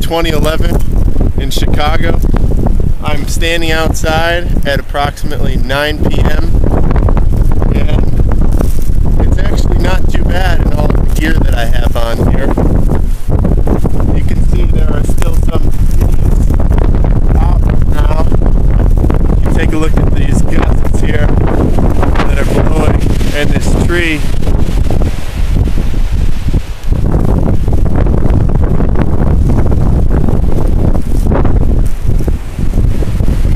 2011 in Chicago. I'm standing outside at approximately 9 p.m. and it's actually not too bad in all the gear that I have on here. You can see there are still some trees out now. You can take a look at these gusts here that are blowing, and this tree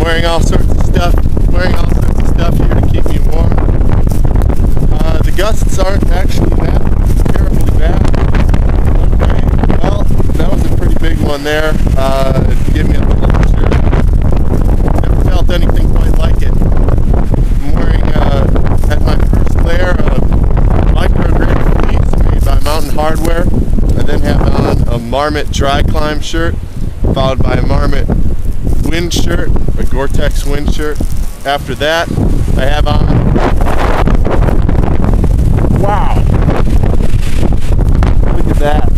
wearing all sorts of stuff here to keep me warm. The gusts aren't actually that terribly bad. Okay, well, that was a pretty big one there. Give me a little picture. Never felt anything quite like it. I'm wearing at my first layer of micrograde fleece made by Mountain Hardwear. I then have on a Marmot Dry Climb shirt, followed by a Marmot wind shirt, a Gore-Tex wind shirt. After that, I have on, wow, look at that.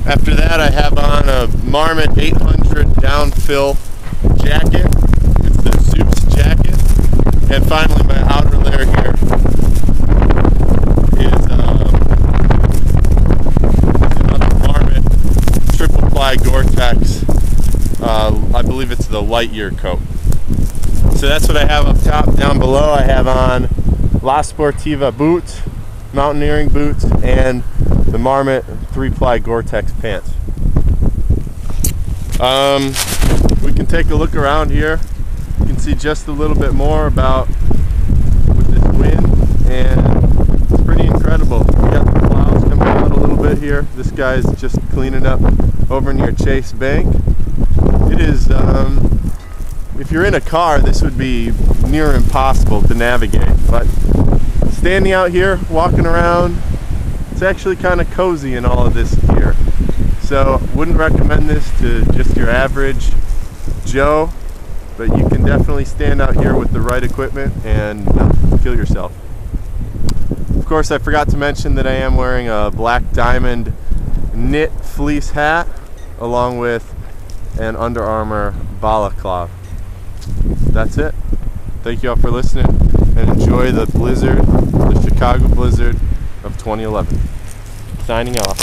After that, I have on a Marmot 800 downfill jacket. It's the Zeus jacket. And finally, my outer layer here is another Marmot triple ply Gore-Tex. I believe it's the Lightyear coat. So that's what I have up top. Down below I have on La Sportiva boots, mountaineering boots, and the Marmot 3-ply Gore-Tex pants. We can take a look around here. You can see just a little bit more about with this wind, and it's pretty incredible. We got the clouds coming out a little bit here. This guy's just cleaning up over near Chase Bank. It is, if you're in a car, this would be near impossible to navigate, but standing out here, walking around, it's actually kind of cozy in all of this gear. So wouldn't recommend this to just your average Joe, but you can definitely stand out here with the right equipment and not kill yourself. Of course, I forgot to mention that I am wearing a Black Diamond knit fleece hat along with an Under Armour balaclava. That's it. Thank you all for listening, and enjoy the blizzard, the Chicago blizzard of 2011. Signing off.